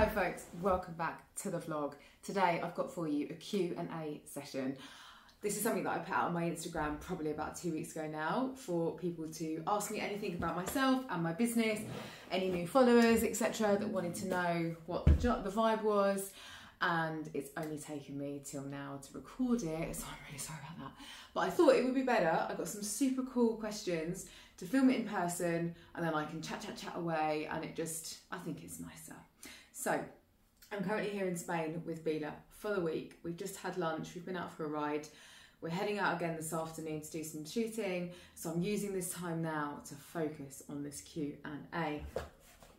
Hi folks, welcome back to the vlog. Today I've got for you a Q&A session. This is something that I put out on my Instagram probably about 2 weeks ago now for people to ask me anything about myself and my business, any new followers, etc. that wanted to know what the vibe was, and it's only taken me till now to record it, so I'm really sorry about that. But I thought it would be better. I got some super cool questions to film it in person, and then I can chat away, and I think it's nicer. So I'm currently here in Spain with Bila for the week. We've just had lunch, we've been out for a ride. We're heading out again this afternoon to do some shooting, so I'm using this time now to focus on this Q&A.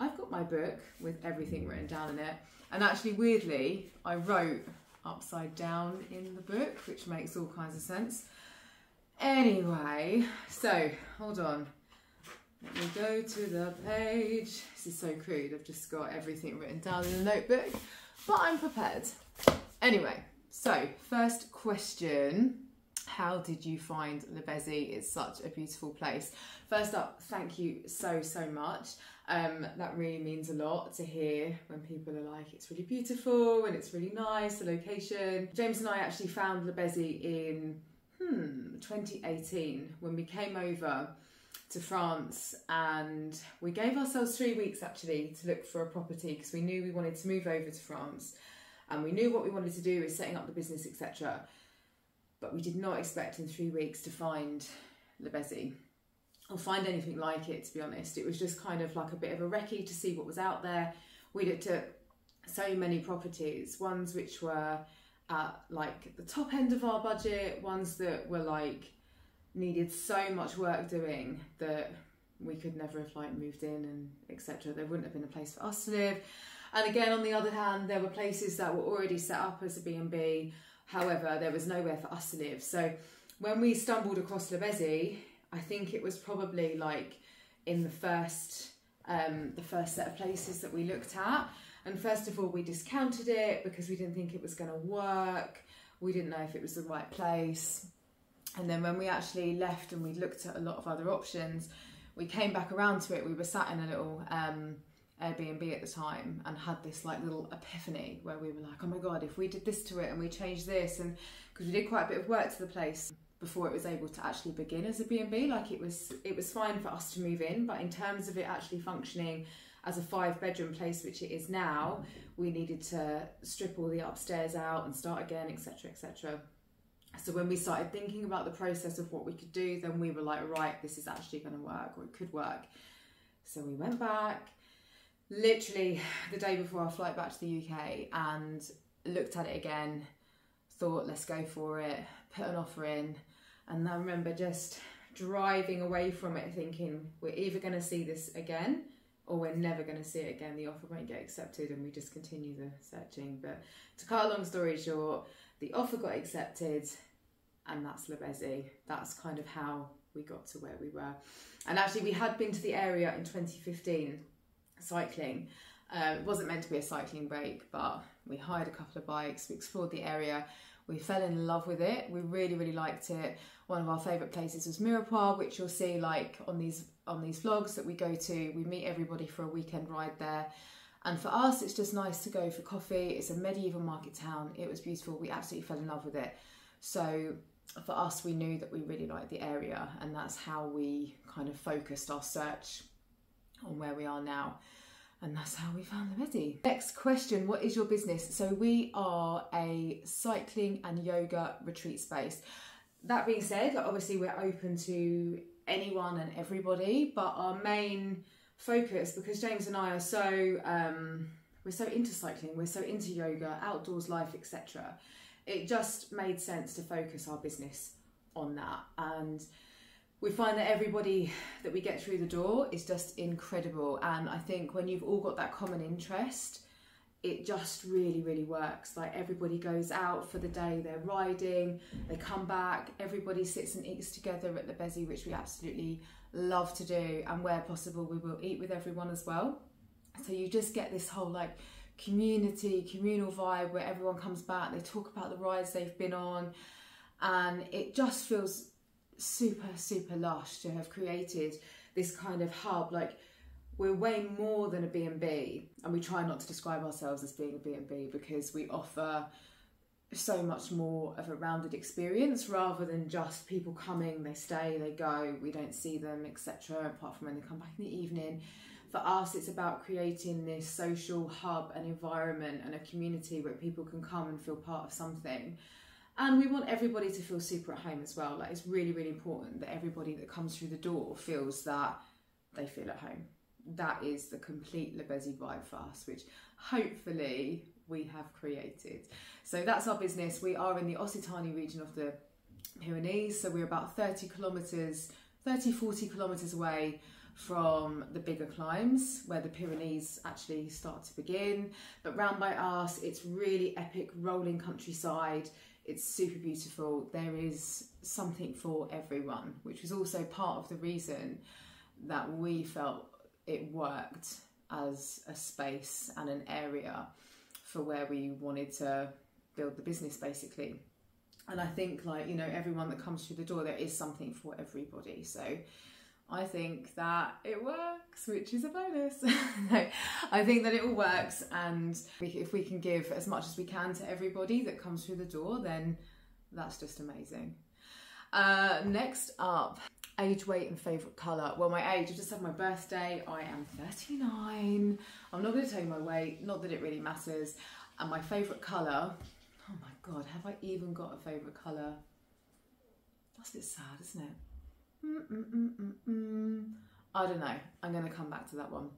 I've got my book with everything written down in it, and actually weirdly I wrote upside down in the book, which makes all kinds of sense. Anyway, so hold on, let me go to the page. This is so crude, I've just got everything written down in the notebook, but I'm prepared. Anyway, so first question, how did you find Lezi? It's such a beautiful place. First up, thank you so much. That really means a lot to hear when people are like, it's really beautiful and it's really nice, the location. James and I actually found Lezi in 2018 when we came over to France, and we gave ourselves 3 weeks actually to look for a property because we knew we wanted to move over to France and we knew what we wanted to do is setting up the business, etc. But we did not expect in 3 weeks to find Lezi or find anything like it, to be honest. It was just kind of like a bit of a recce to see what was out there. We looked at so many properties, ones which were at like the top end of our budget, ones that were like needed so much work doing that we could never have like moved in and etc. There wouldn't have been a place for us to live. And again, on the other hand, there were places that were already set up as a B&B. However, there was nowhere for us to live. So when we stumbled across Lezi, I think it was probably like in the first set of places that we looked at. And first of all, we discounted it because we didn't think it was going to work. We didn't know if it was the right place. And then when we actually left and we looked at a lot of other options, we came back around to it. We were sat in a little Airbnb at the time and had this like little epiphany where we were like, oh my God, if we did this to it and we changed this, and because we did quite a bit of work to the place before it was able to actually begin as a B&B, like it was fine for us to move in, but in terms of it actually functioning as a 5-bedroom place, which it is now, we needed to strip all the upstairs out and start again, etc, etc. So when we started thinking about the process of what we could do, then we were like, right, this is actually going to work, or it could work. So we went back literally the day before our flight back to the UK and looked at it again, thought, let's go for it, put an offer in. And I remember just driving away from it thinking, we're either going to see this again or we're never going to see it again. The offer won't get accepted, and we just continue the searching. But to cut a long story short, the offer got accepted, and that's Lezi. That's kind of how we got to where we were. And actually we had been to the area in 2015 cycling. It wasn't meant to be a cycling break, but we hired a couple of bikes, we explored the area, we fell in love with it, we really liked it. One of our favourite places was Mirepoix, which you'll see like on these vlogs that we go to. We meet everybody for a weekend ride there, and for us it's just nice to go for coffee. It's a medieval market town. It was beautiful, we absolutely fell in love with it. So for us, we knew that we really liked the area, and that's how we kind of focused our search on where we are now. And that's how we found Lezi. Next question, what is your business? So we are a cycling and yoga retreat space. That being said, obviously we're open to anyone and everybody, but our main focus, because James and I are so, we're so into cycling, we're so into yoga, outdoors life, etc. It just made sense to focus our business on that. And we find that everybody that we get through the door is just incredible. And I think when you've all got that common interest, it just really works. Like everybody goes out for the day, they're riding, they come back, everybody sits and eats together at Lezi, which we absolutely love to do. And where possible, we will eat with everyone as well. So you just get this whole like communal vibe where everyone comes back, they talk about the rides they've been on, and it just feels super lush to have created this kind of hub. Like we're way more than a B&B, and we try not to describe ourselves as being a B&B because we offer so much more of a rounded experience rather than just people coming, they stay, they go, we don't see them, etc., apart from when they come back in the evening. For us, it's about creating this social hub and environment and a community where people can come and feel part of something. And we want everybody to feel super at home as well. Like, it's really, really important that everybody that comes through the door feels that they feel at home. That is the complete Lezi vibe for us, which hopefully we have created. So that's our business. We are in the Occitanie region of the Pyrenees. So we're about 40 kilometres away from the bigger climbs where the Pyrenees actually start to begin. But round by us, it's really epic rolling countryside. It's super beautiful. There is something for everyone, which was also part of the reason that we felt it worked as a space and an area for where we wanted to build the business, basically. And I think, like, you know, everyone that comes through the door, there is something for everybody. So I think that it works, which is a bonus. No, I think that it all works, and if we can give as much as we can to everybody that comes through the door, then that's just amazing. Next up, age, weight and favourite colour. Well, my age, I just had my birthday. I am 39. I'm not going to tell you my weight, not that it really matters. And my favourite colour, oh my God, have I even got a favourite colour? That's a bit sad, isn't it? I don't know. I'm going to come back to that one.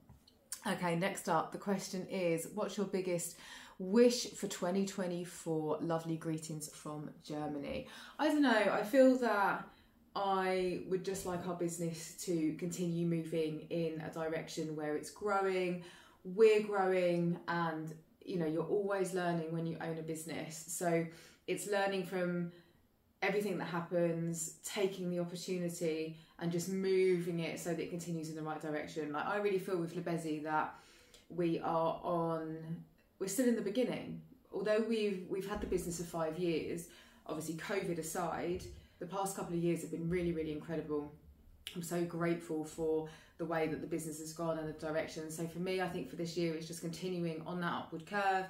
Okay, next up, the question is, what's your biggest wish for 2024? Lovely greetings from Germany. I don't know. I feel that I would just like our business to continue moving in a direction where it's growing, we're growing, and you know, you're always learning when you own a business. So it's learning from everything that happens, taking the opportunity and just moving it so that it continues in the right direction. Like, I really feel with Lezi that we're still in the beginning. Although we've had the business for 5 years, obviously COVID aside, the past couple of years have been really, really incredible. I'm so grateful for the way that the business has gone and the direction. So for me, I think for this year, it's just continuing on that upward curve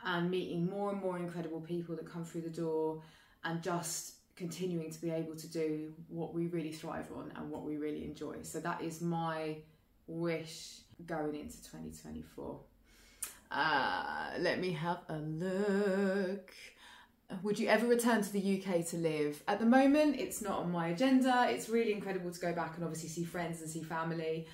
and meeting more and more incredible people that come through the door, and just continuing to be able to do what we really thrive on and what we really enjoy. So that is my wish going into 2024. Let me have a look. Would you ever return to the UK to live? At the moment, it's not on my agenda. It's really incredible to go back and obviously see friends and see family.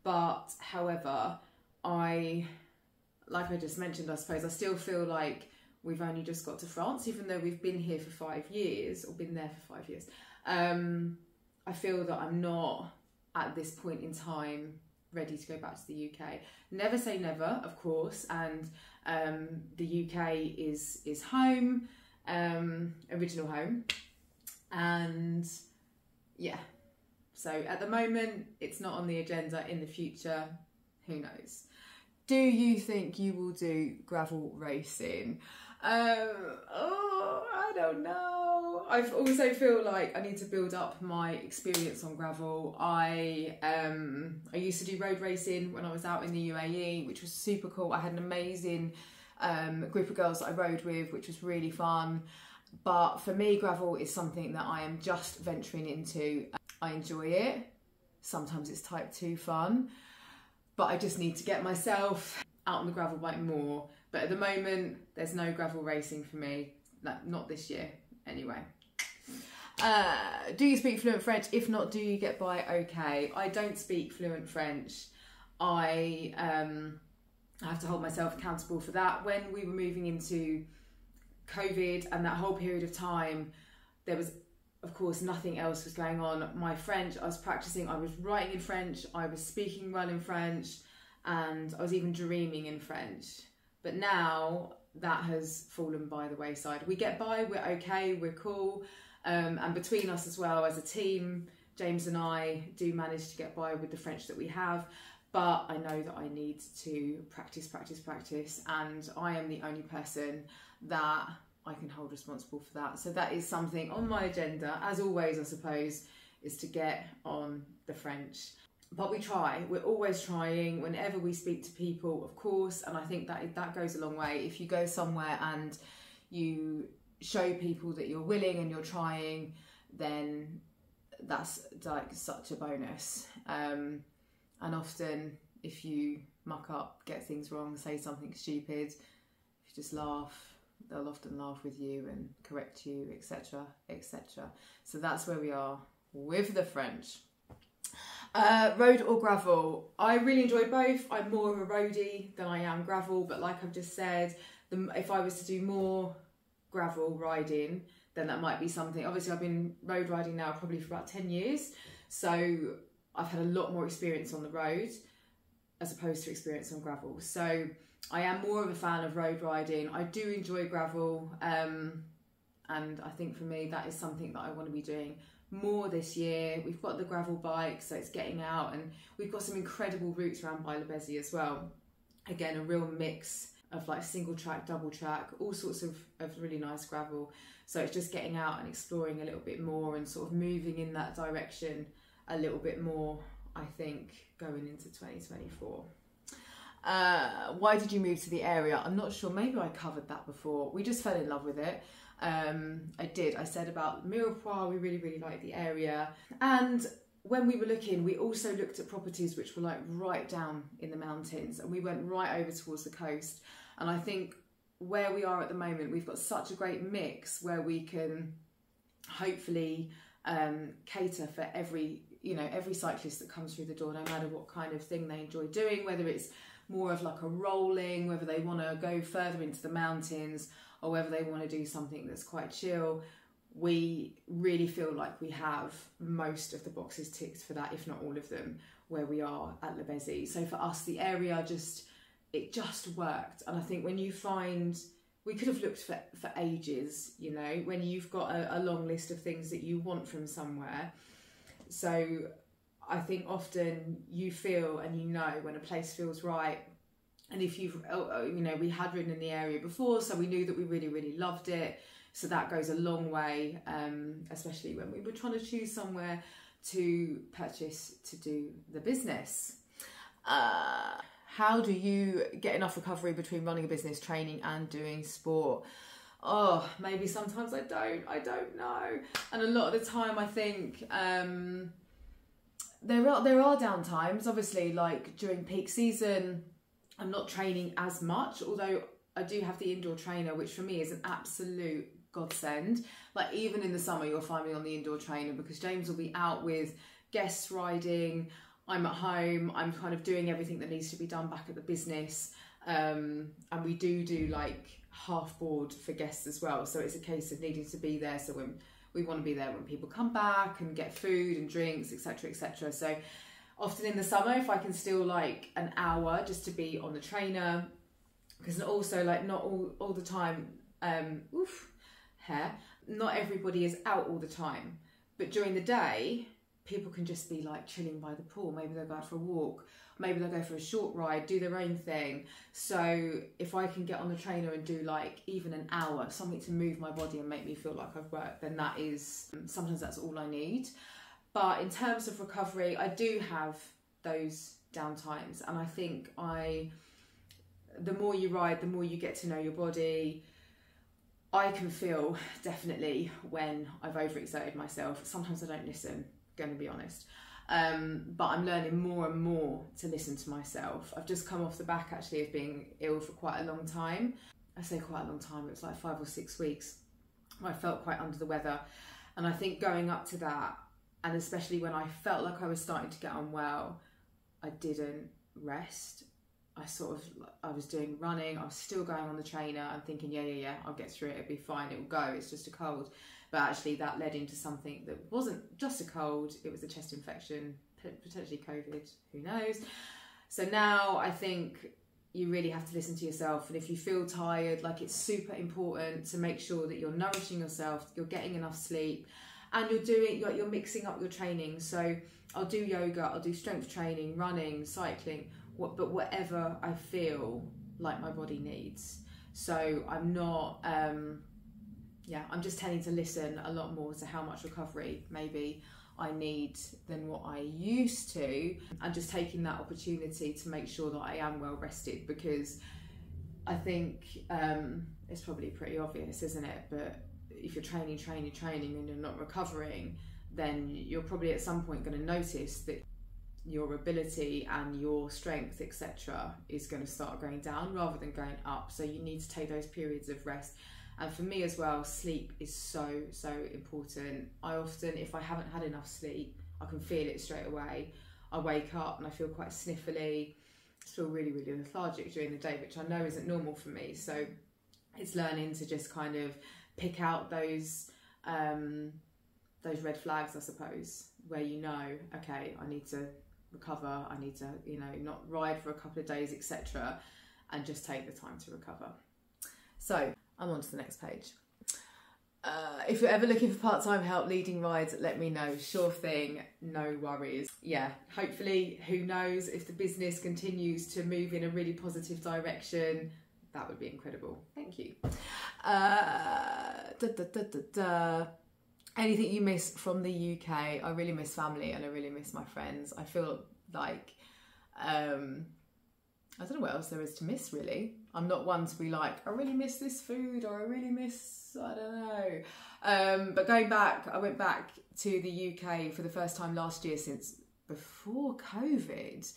But however, like I just mentioned, I suppose I still feel like we've only just got to France, even though we've been here for 5 years, or been there for 5 years. I feel that I'm not, at this point in time, ready to go back to the UK. Never say never, of course, and the UK is home, original home, and yeah. So at the moment, it's not on the agenda. In the future, who knows? Do you think you will do gravel racing? I don't know. I also feel like I need to build up my experience on gravel. I used to do road racing when I was out in the UAE, which was super cool. I had an amazing group of girls that I rode with, which was really fun. But for me, gravel is something that I am just venturing into. I enjoy it. Sometimes it's type 2 fun, but I just need to get myself out on the gravel bike more. But at the moment, there's no gravel racing for me. Not this year, anyway. Do you speak fluent French? If not, do you get by okay? I don't speak fluent French. I have to hold myself accountable for that. When we were moving into COVID and that whole period of time, there was, of course, nothing else was going on. My French, I was practicing, I was writing in French, I was speaking well in French, and I was even dreaming in French. But now that has fallen by the wayside. We get by, we're okay, we're cool. And between us as well as a team, James and I do manage to get by with the French that we have. But I know that I need to practice. And I am the only person that I can hold responsible for that. So that is something on my agenda, as always, I suppose, is to get on the French. but we try. We're always trying whenever we speak to people, of course, and I think that goes a long way. If you go somewhere and you show people that you're willing and you're trying, then that's like such a bonus. And often if you muck up, get things wrong, say something stupid, if you just laugh, they'll often laugh with you and correct you, etc, etc. So that's where we are with the French. Road or gravel? I really enjoy both. I'm more of a roadie than I am gravel, but like I've just said, if I was to do more gravel riding, then that might be something. Obviously I've been road riding now probably for about 10 years, so I've had a lot more experience on the road as opposed to experience on gravel. So I am more of a fan of road riding. I do enjoy gravel, and I think for me that is something that I want to be doing more this year. We've got the gravel bike, so it's getting out, and we've got some incredible routes around by Lezi as well. Again, a real mix of like single track, double track, all sorts of really nice gravel. So it's just getting out and exploring a little bit more and sort of moving in that direction a little bit more, I think, going into 2024. Why did you move to the area? I'm not sure, maybe I covered that before. We just fell in love with it. I said about Mirepoix, we really liked the area. And when we were looking, we also looked at properties which were like right down in the mountains, and we went right over towards the coast. And I think where we are at the moment, we've got such a great mix where we can hopefully cater for every cyclist that comes through the door, no matter what kind of thing they enjoy doing, whether it's more of like a rolling, whether they want to go further into the mountains, or whether they want to do something that's quite chill. We really feel like we have most of the boxes ticked for that, if not all of them, where we are at Lezi. So for us, the area it just worked. And I think when you find, we could have looked for ages, you know, when you've got a long list of things that you want from somewhere. So I think often you feel and you know when a place feels right. And if you've, we had ridden in the area before, so we knew that we really loved it. So that goes a long way, especially when we were trying to choose somewhere to purchase to do the business. How do you get enough recovery between running a business, training and doing sport? Oh, maybe sometimes I don't know. And a lot of the time I think there are down times. Obviously, like during peak season, I'm not training as much, although I do have the indoor trainer, which for me is an absolute godsend. Like even in the summer, you'll find me on the indoor trainer because James will be out with guests riding. I'm at home. I'm kind of doing everything that needs to be done back at the business. And we do like half board for guests as well. So it's a case of needing to be there. So when we want to be there when people come back and get food and drinks, etc, etc. So often in the summer, if I can still like an hour just to be on the trainer, because also like not all the time, not everybody is out all the time, but during the day, people can just be like chilling by the pool. Maybe they'll go out for a walk, maybe they'll go for a short ride, do their own thing. So if I can get on the trainer and do like even an hour, something to move my body and make me feel like I've worked, then that is, sometimes that's all I need. But in terms of recovery, I do have those down times. And I think the more you ride, the more you get to know your body. I can feel definitely when I've overexerted myself. Sometimes I don't listen, going to be honest. But I'm learning more and more to listen to myself. I've just come off the back actually of being ill for quite a long time. I say quite a long time, it was like 5 or 6 weeks. I felt quite under the weather. And I think going up to that, and especially when I felt like I was starting to get unwell, I didn't rest. I was doing running, I was still going on the trainer and thinking, yeah, I'll get through it, it'll be fine, it'll go, it's just a cold. But actually that led into something that wasn't just a cold, it was a chest infection, potentially COVID, who knows. So now I think you really have to listen to yourself, and if you feel tired, like it's super important to make sure that you're nourishing yourself, you're getting enough sleep, and you're mixing up your training. So I'll do yoga, I'll do strength training, running, cycling, but whatever I feel like my body needs. So I'm not, I'm just tending to listen a lot more to how much recovery maybe I need than what I used to, and just taking that opportunity to make sure that I am well rested, because I think it's probably pretty obvious, isn't it? But if you're training and you're not recovering, then you're probably at some point going to notice that your ability and your strength, etc., is going to start going down rather than going up. So you need to take those periods of rest. And for me as well, sleep is so important. I often, if I haven't had enough sleep, I can feel it straight away. I wake up and I feel quite sniffly, I feel really lethargic during the day, which I know isn't normal for me. So it's learning to just kind of pick out those red flags, I suppose, where you know, okay, I need to recover, I need to, you know, not ride for a couple of days, etc., and just take the time to recover. So I'm on to the next page. If you're ever looking for part-time help leading rides, let me know. Sure thing, no worries. Yeah, hopefully, who knows, if the business continues to move in a really positive direction, that would be incredible. Thank you. Anything you miss from the UK? I really miss family and I really miss my friends. I feel like, I don't know what else there is to miss, really. I'm not one to be like, I really miss this food, or I really miss, I don't know. But going back, I went back to the UK for the first time last year since before COVID,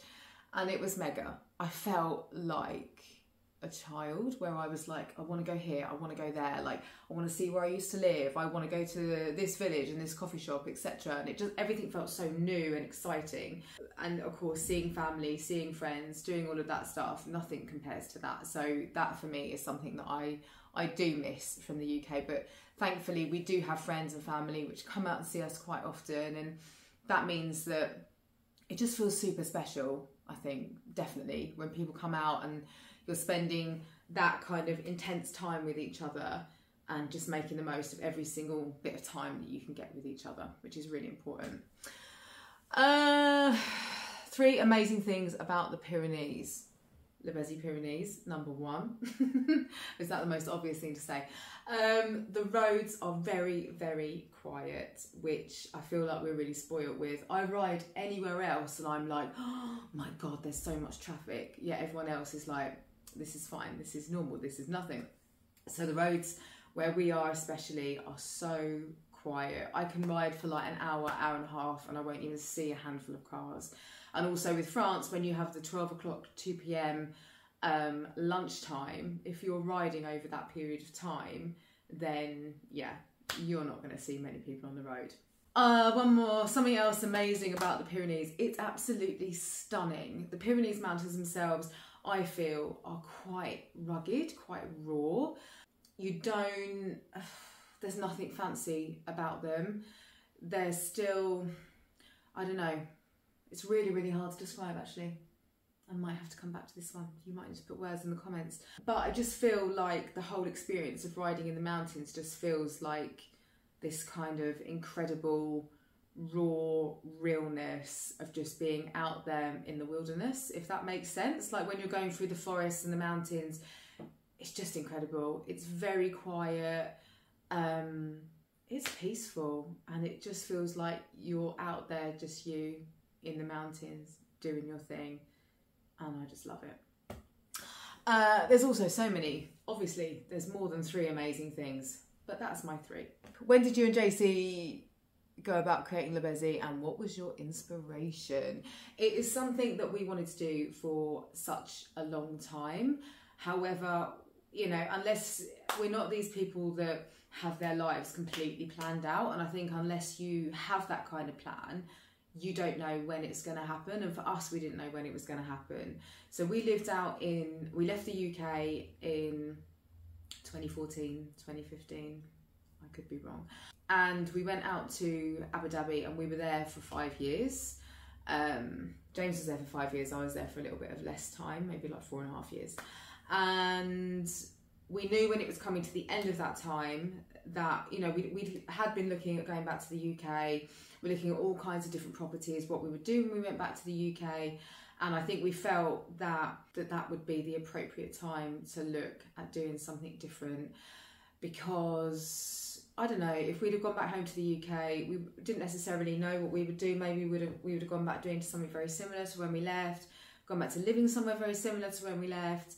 and it was mega. I felt like a child, where I was like, I want to go here, I want to go there, like I want to see where I used to live, I want to go to this village and this coffee shop, etc. And it just, everything felt so new and exciting. And of course, seeing family, seeing friends, doing all of that stuff, nothing compares to that. So that for me is something that I do miss from the UK. But thankfully we do have friends and family which come out and see us quite often, and that means that it just feels super special. I think definitely when people come out and you're spending that kind of intense time with each other and just making the most of every single bit of time that you can get with each other, which is really important. 3 amazing things about the Pyrenees. Lezi Pyrenees, number 1. Is that the most obvious thing to say? The roads are very quiet, which I feel like we're really spoiled with. I ride anywhere else and I'm like, oh my God, there's so much traffic. Yet everyone else is like, this is fine, this is normal, this is nothing. So the roads where we are especially are so quiet. I can ride for like an hour and a half and I won't even see a handful of cars. And also with France, when you have the 12 o'clock, 2 p.m. Lunchtime, if you're riding over that period of time, then yeah, you're not going to see many people on the road. One more, something else amazing about the Pyrenees. It's absolutely stunning. The Pyrenees Mountains themselves, I feel, are quite rugged, quite raw. There's nothing fancy about them. They're still, I don't know, it's really hard to describe actually. I might have to come back to this one. You might just put words in the comments. But I just feel like the whole experience of riding in the mountains just feels like this kind of incredible raw realness of just being out there in the wilderness, if that makes sense. Like when you're going through the forests and the mountains, it's just incredible. It's very quiet, it's peaceful, and it just feels like you're out there, just you in the mountains doing your thing, and I just love it. There's also so many, obviously there's more than 3 amazing things, but that's my 3. When did you and JC go about creating Lezi, and what was your inspiration? It is something that we wanted to do for such a long time. However, you know, unless we're not these people that have their lives completely planned out, and I think unless you have that kind of plan, you don't know when it's going to happen. And for us, we didn't know when it was going to happen. So we left the UK in 2014, 2015, I could be wrong. And we went out to Abu Dhabi and we were there for 5 years. James was there for 5 years. I was there for a little bit of less time, maybe like 4.5 years. And we knew when it was coming to the end of that time that, you know, we had been looking at going back to the UK. We're looking at all kinds of different properties, what we would do when we went back to the UK. And I think we felt that would be the appropriate time to look at doing something different, because I don't know, if we'd have gone back home to the UK, we didn't necessarily know what we would do. Maybe we would have gone back doing something very similar to when we left, gone back to living somewhere very similar to when we left.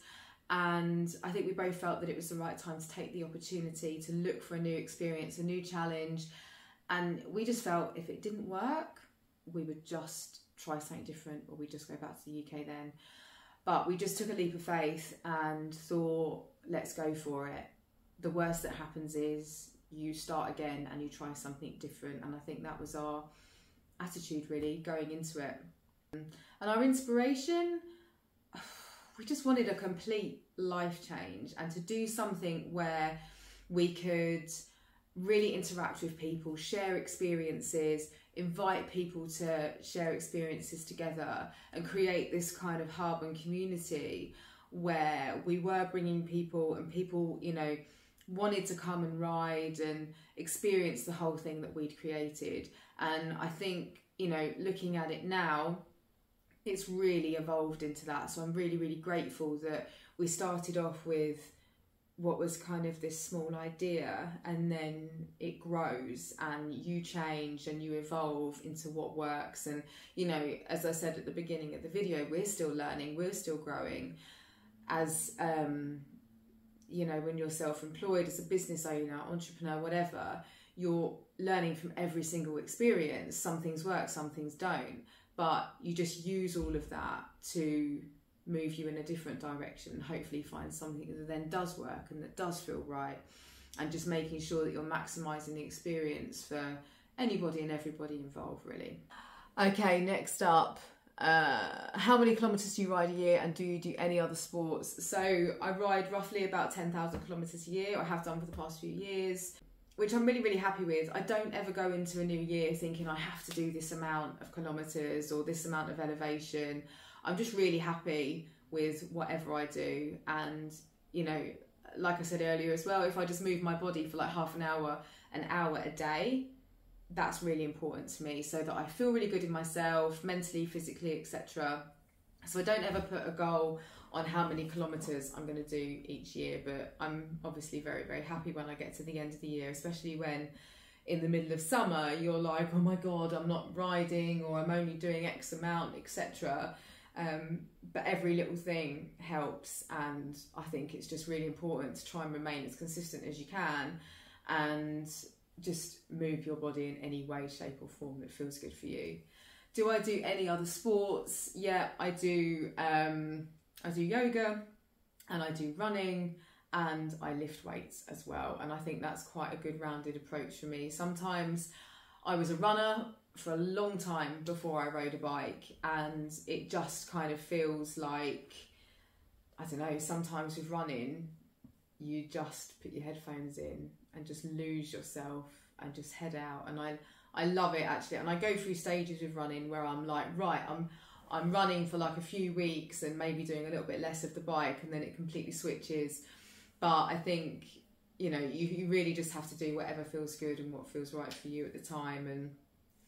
And I think we both felt that it was the right time to take the opportunity to look for a new experience, a new challenge. And we just felt if it didn't work, we would just try something different, or we'd just go back to the UK then. But we just took a leap of faith and thought, let's go for it. The worst that happens is you start again and you try something different. And I think that was our attitude really going into it. And our inspiration, we just wanted a complete life change and to do something where we could really interact with people, share experiences, invite people to share experiences together and create this kind of hub and community where we were bringing people, and people, you know, wanted to come and ride and experience the whole thing that we'd created. And I think, you know, looking at it now, it's really evolved into that. So I'm really, really grateful that we started off with what was kind of this small idea, and then it grows and you change and you evolve into what works. And, you know, as I said at the beginning of the video, we're still learning, we're still growing. As, you know, when you're self-employed, as a business owner, entrepreneur, whatever, you're learning from every single experience. Some things work, some things don't. But you just use all of that to move you in a different direction and hopefully find something that then does work and that does feel right, and just making sure that you're maximising the experience for anybody and everybody involved, really. Okay, next up, how many kilometres do you ride a year, and do you do any other sports? So I ride roughly about 10,000 kilometres a year. I have done for the past few years, which I'm really, really happy with. I don't ever go into a new year thinking I have to do this amount of kilometres or this amount of elevation. I'm just really happy with whatever I do. And, you know, like I said earlier as well, if I just move my body for like half an hour a day, that's really important to me, so that I feel really good in myself, mentally, physically, etc. So I don't ever put a goal on how many kilometres I'm going to do each year, but I'm obviously very, very happy when I get to the end of the year, especially when in the middle of summer you're like, oh my God, I'm not riding, or I'm only doing X amount, etc. But every little thing helps, and I think it's just really important to try and remain as consistent as you can and just move your body in any way, shape or form that feels good for you. Do I do any other sports? Yeah, I do. I do yoga and I do running and I lift weights as well. And I think that's quite a good rounded approach for me. Sometimes I was a runner for a long time before I rode a bike, and it just kind of feels like, I don't know, sometimes with running, you just put your headphones in and just lose yourself and just head out. And I love it actually. And I go through stages with running where I'm like, right, I'm running for like a few weeks and maybe doing a little bit less of the bike, and then it completely switches. But I think, you know, you really just have to do whatever feels good and what feels right for you at the time. And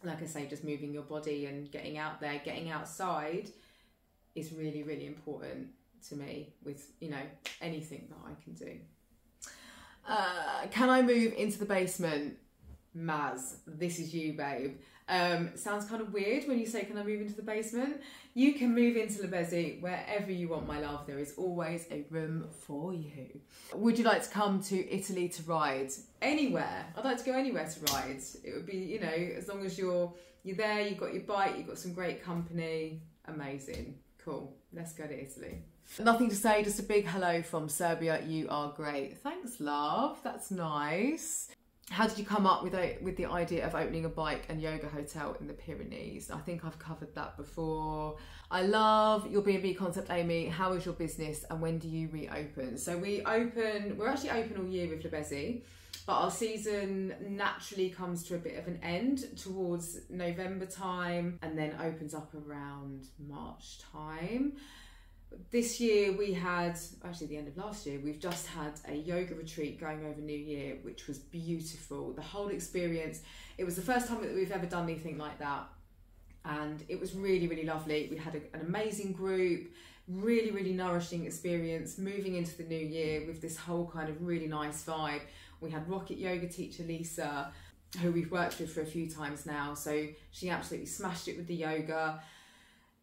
like I say, just moving your body and getting out there, getting outside is really, really important to me with, you know, anything that I can do. Can I move into the basement? Maz, this is you, babe. Sounds kind of weird when you say, can I move into the basement? You can move into Lezi wherever you want, my love. There is always a room for you. Would you like to come to Italy to ride? Anywhere. I'd like to go anywhere to ride. It would be, you know, as long as you're there, you've got your bike, you've got some great company. Amazing. Cool. Let's go to Italy. Nothing to say, just a big hello from Serbia. You are great. Thanks, love. That's nice. How did you come up with the idea of opening a bike and yoga hotel in the Pyrenees? I think I've covered that before. I love your B&B concept, Amy. How is your business and when do you reopen? So we're actually open all year with Lezi, but our season naturally comes to a bit of an end towards November time and then opens up around March time. This year we had, actually the end of last year, we've just had a yoga retreat going over New Year, which was beautiful. The whole experience, it was the first time that we've ever done anything like that. And it was really, really lovely. We had an amazing group, really, really nourishing experience moving into the new year with this whole kind of really nice vibe We had rocket yoga teacher Lisa, who we've worked with for a few times now, so she absolutely smashed it with the yoga.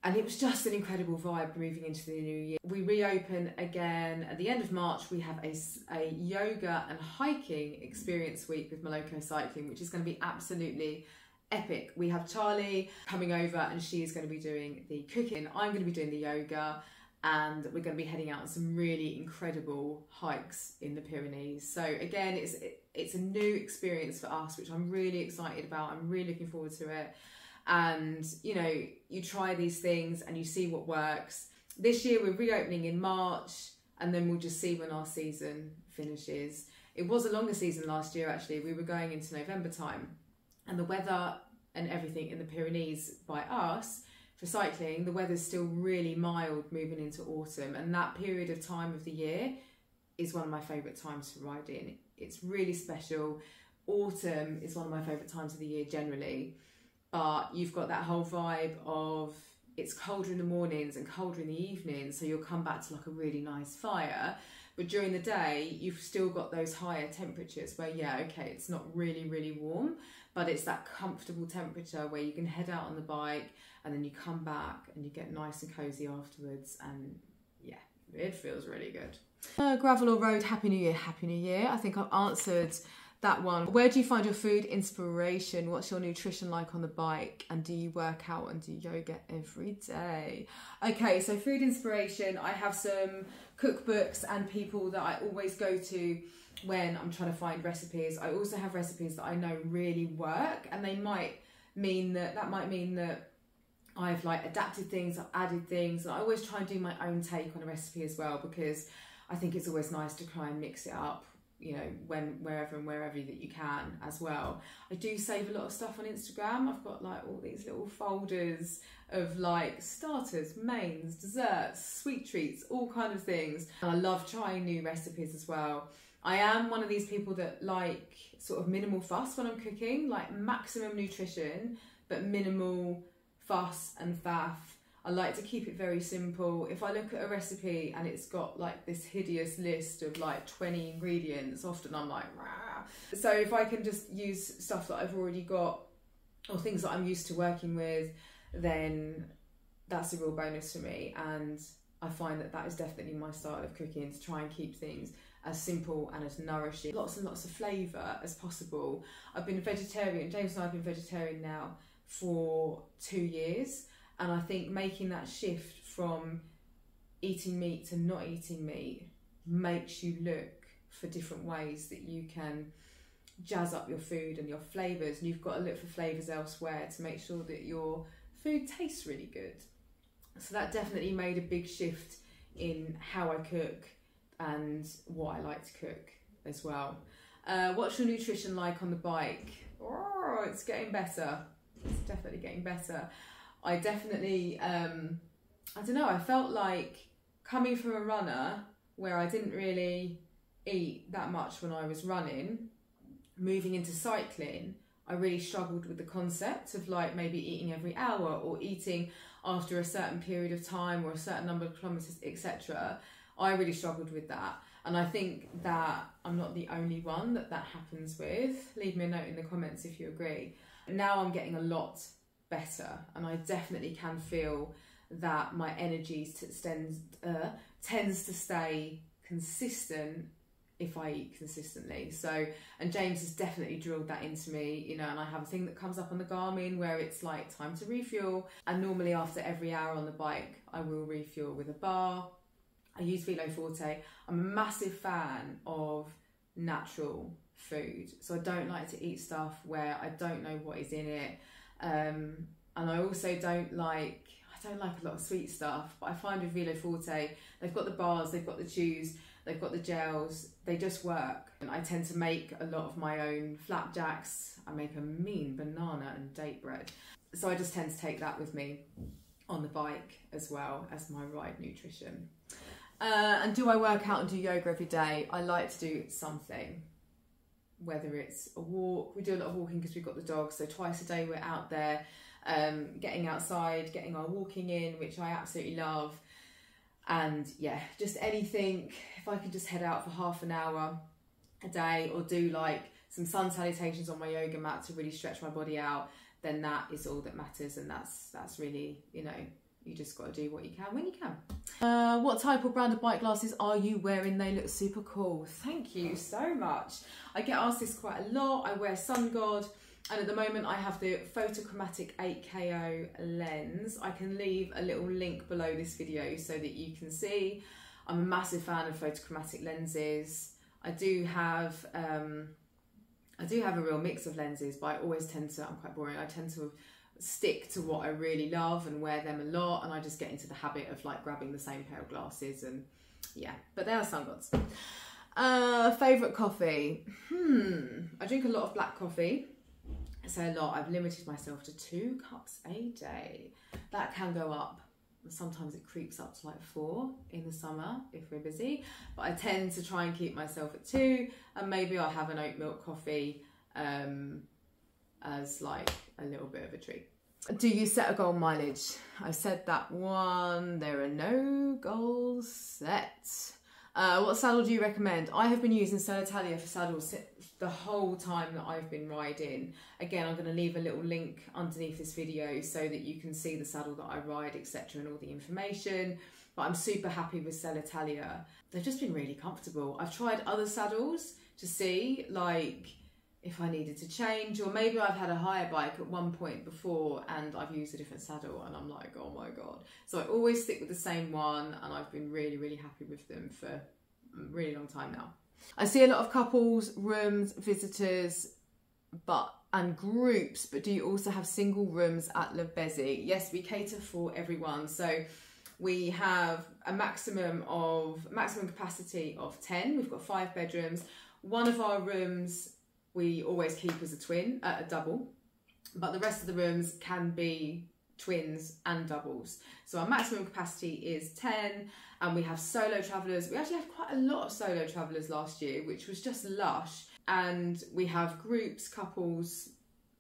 And it was just an incredible vibe moving into the new year. We reopen again at the end of March. We have a yoga and hiking experience week with Moloko Cycling, which is going to be absolutely epic. We have Charlie coming over and she is going to be doing the cooking. I'm going to be doing the yoga, and we're going to be heading out on some really incredible hikes in the Pyrenees. So again, it's a new experience for us, which I'm really excited about. I'm really looking forward to it. And you know, you try these things and you see what works. This year we're reopening in March, and then we'll just see when our season finishes. It was a longer season last year actually. We were going into November time, and the weather and everything in the Pyrenees by us for cycling, the weather's still really mild moving into autumn, and that period of time of the year is one of my favourite times to ride in. It's really special. Autumn is one of my favourite times of the year generally. But you've got that whole vibe of it's colder in the mornings and colder in the evenings, so you'll come back to like a really nice fire. But during the day, you've still got those higher temperatures where, yeah, okay, it's not really, really warm, but it's that comfortable temperature where you can head out on the bike and then you come back and you get nice and cozy afterwards. And yeah, it feels really good. Gravel or road, Happy New Year, Happy New Year. I think I've answered that one. Where do you find your food inspiration? What's your nutrition like on the bike? And do you work out and do yoga every day? Okay, so food inspiration. I have some cookbooks and people that I always go to when I'm trying to find recipes. I also have recipes that I know really work, and they might mean that I've like adapted things, I've added things, and I always try and do my own take on a recipe as well, because I think it's always nice to try and mix it up, you know, wherever that you can as well. I do save a lot of stuff on Instagram. I've got like all these little folders of like starters, mains, desserts, sweet treats, all kind of things. And I love trying new recipes as well. I am one of these people that like sort of minimal fuss when I'm cooking, like maximum nutrition, but minimal fuss and faff. I like to keep it very simple. If I look at a recipe and it's got like this hideous list of like 20 ingredients, often I'm like, rah. So if I can just use stuff that I've already got or things that I'm used to working with, then that's a real bonus for me. And I find that that is definitely my style of cooking, to try and keep things as simple and as nourishing, lots and lots of flavour as possible. I've been a vegetarian, James and I have been vegetarian now for 2 years. And I think making that shift from eating meat to not eating meat makes you look for different ways that you can jazz up your food and your flavours. And you've got to look for flavours elsewhere to make sure that your food tastes really good. So that definitely made a big shift in how I cook and what I like to cook as well. What's your nutrition like on the bike? Oh, it's getting better. It's definitely getting better. I definitely, I don't know, I felt like coming from a runner where I didn't really eat that much when I was running, moving into cycling, I really struggled with the concept of like maybe eating every hour or eating after a certain period of time or a certain number of kilometres, etc. I really struggled with that. And I think that I'm not the only one that happens with. Leave me a note in the comments if you agree. Now I'm getting a lot better, and I definitely can feel that my energy tends to stay consistent if I eat consistently. So, and James has definitely drilled that into me, you know, and I have a thing that comes up on the Garmin where it's like time to refuel, and normally after every hour on the bike I will refuel with a bar. I use Velo Forte. I'm a massive fan of natural food, so I don't like to eat stuff where I don't know what is in it. And I also don't like a lot of sweet stuff, but I find with Velo Forte, they've got the bars, they've got the chews, they've got the gels, they just work. And I tend to make a lot of my own flapjacks. I make a mean banana and date bread. So I just tend to take that with me on the bike as well as my ride nutrition. And do I work out and do yoga every day? I like to do something. Whether it's a walk, we do a lot of walking because we've got the dogs, so twice a day we're out there getting outside, getting our walking in, which I absolutely love. And yeah, just anything, if I could just head out for half an hour a day, or do like some sun salutations on my yoga mat to really stretch my body out, then that is all that matters. And that's really, you know, you just got to do what you can when you can. What type of brand of bike glasses are you wearing? They look super cool. Thank you so much. I get asked this quite a lot. I wear Sun God, and at the moment I have the photochromatic 8KO lens. I can leave a little link below this video so that you can see. I'm a massive fan of photochromatic lenses. I do have a real mix of lenses, but I always tend to, I'm quite boring, I tend to stick to what I really love and wear them a lot, and I just get into the habit of like grabbing the same pair of glasses, and yeah, but they are Sun Gods. Favourite coffee? I drink a lot of black coffee. So a lot. I've limited myself to 2 cups a day. That can go up. Sometimes it creeps up to like 4 in the summer if we're busy, but I tend to try and keep myself at 2, and maybe I'll have an oat milk coffee as like a little bit of a treat. Do you set a goal mileage? I said that one. There are no goals set. What saddle do you recommend? I have been using Solitalia for saddles the whole time that I've been riding. Again, I'm going to leave a little link underneath this video so that you can see the saddle that I ride, etc., and all the information. But I'm super happy with Solitalia. They've just been really comfortable. I've tried other saddles to see like if I needed to change, or maybe I've had a higher bike at one point before and I've used a different saddle and I'm like, oh my God. So I always stick with the same one, and I've been really, really happy with them for a really long time now. I see a lot of couples, rooms, visitors, and groups, but do you also have single rooms at Lezi? Yes, we cater for everyone. So we have a maximum capacity of 10. We've got 5 bedrooms. One of our rooms we always keep as a double, but the rest of the rooms can be twins and doubles. So our maximum capacity is 10, and we have solo travellers. We actually had quite a lot of solo travellers last year, which was just lush. And we have groups, couples,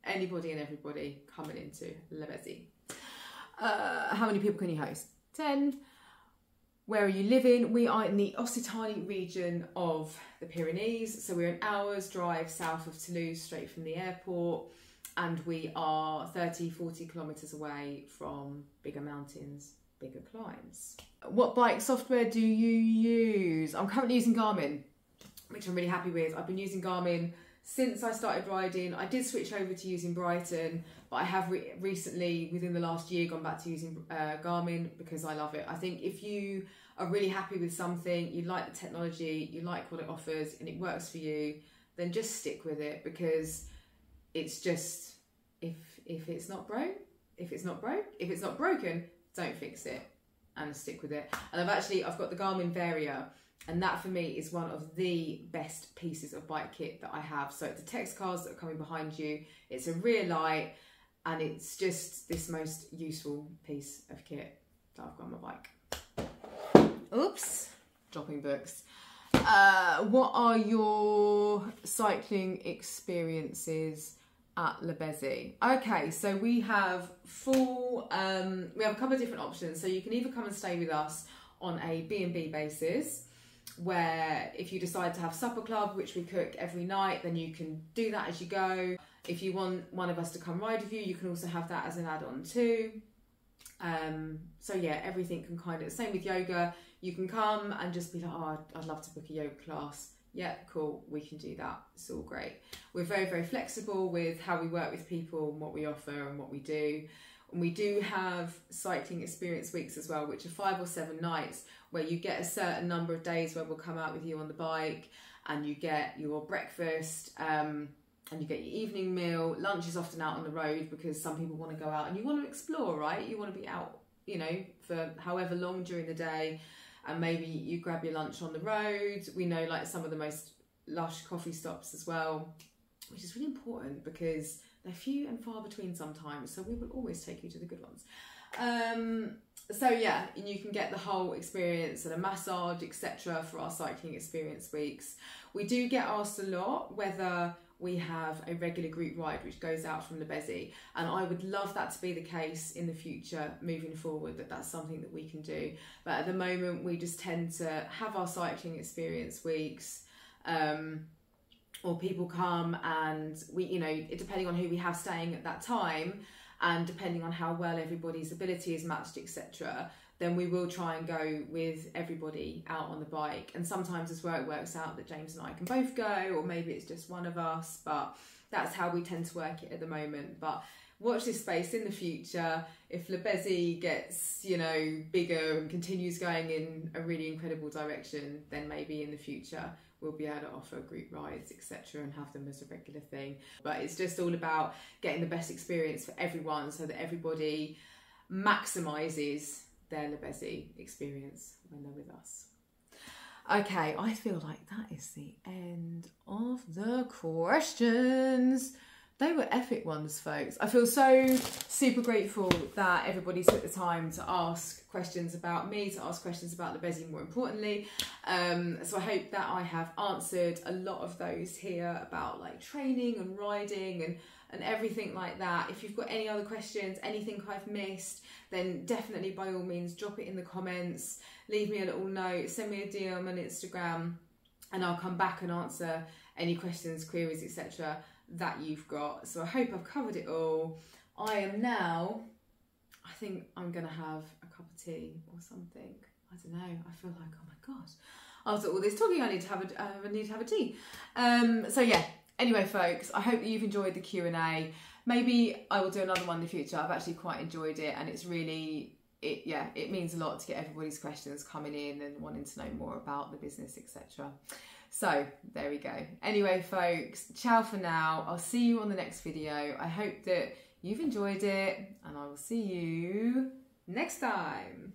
anybody and everybody coming into Lezi. How many people can you host? 10. Where are you living? We are in the Occitanie region of the Pyrenees. So we're an hour's drive south of Toulouse, straight from the airport. And we are 30-40 kilometres away from bigger mountains, bigger climbs. What bike software do you use? I'm currently using Garmin, which I'm really happy with. I've been using Garmin since I started riding. I did switch over to using Brighton, but I have recently, within the last year, gone back to using Garmin because I love it. I think if you are really happy with something, you like the technology, you like what it offers, and it works for you, then just stick with it, because it's just, if it's not broke, if it's not broken, don't fix it and stick with it. And I've got the Garmin Varia, and that for me is one of the best pieces of bike kit that I have. So the text cards that are coming behind you, it's a rear light, and it's just this most useful piece of kit that I've got on my bike. Oops, dropping books. What are your cycling experiences at Lezi? Okay, so we have we have a couple of different options. So you can either come and stay with us on a B&B basis, where if you decide to have supper club, which we cook every night, then you can do that as you go. If you want one of us to come ride with you, you can also have that as an add-on too. So yeah, everything can kind of, same with yoga, you can come and just be like, oh, I'd love to book a yoga class. Yeah, cool, we can do that. It's all great. We're very, very flexible with how we work with people and what we offer and what we do. And we do have cycling experience weeks as well, which are 5 or 7 nights, where you get a certain number of days where we'll come out with you on the bike, and you get your breakfast, and you get your evening meal. Lunch is often out on the road because some people want to go out and you want to explore, right? You want to be out, you know, for however long during the day, and maybe you grab your lunch on the road. We know like some of the most lush coffee stops as well, which is really important because they're few and far between sometimes, so we will always take you to the good ones. So yeah, and you can get the whole experience and a massage, etc. for our cycling experience weeks. We do get asked a lot whether we have a regular group ride which goes out from Lezi, and I would love that to be the case in the future moving forward, that's something that we can do. But at the moment we just tend to have our cycling experience weeks, or people come and we, you know, depending on who we have staying at that time and depending on how well everybody's ability is matched, etc., then we will try and go with everybody out on the bike. And sometimes as well it works out that James and I can both go, or maybe it's just one of us, but that's how we tend to work it at the moment. But watch this space in the future. If Lezi gets, you know, bigger and continues going in a really incredible direction, then maybe in the future we'll be able to offer group rides, etc., and have them as a regular thing. But it's just all about getting the best experience for everyone so that everybody maximises their Lezi experience when they're with us. Okay, I feel like that is the end of the questions. They were epic ones, folks. I feel so super grateful that everybody took the time to ask questions about me, to ask questions about Lezi more importantly. So I hope that I have answered a lot of those here about like training and riding and everything like that. If you've got any other questions, anything I've missed, then definitely by all means drop it in the comments, leave me a little note, send me a DM on Instagram, and I'll come back and answer any questions, queries, etc. that you've got. So I hope I've covered it all. I am now, I think I'm gonna have a cup of tea or something. I don't know, I feel like, oh my gosh, after all this talking I need to have a tea. So yeah, anyway folks, I hope that you've enjoyed the Q&A. Maybe I will do another one in the future. I've actually quite enjoyed it, and it's really, it means a lot to get everybody's questions coming in and wanting to know more about the business, etc. So there we go. Anyway folks, ciao for now. I'll see you on the next video. I hope that you've enjoyed it, and I will see you next time.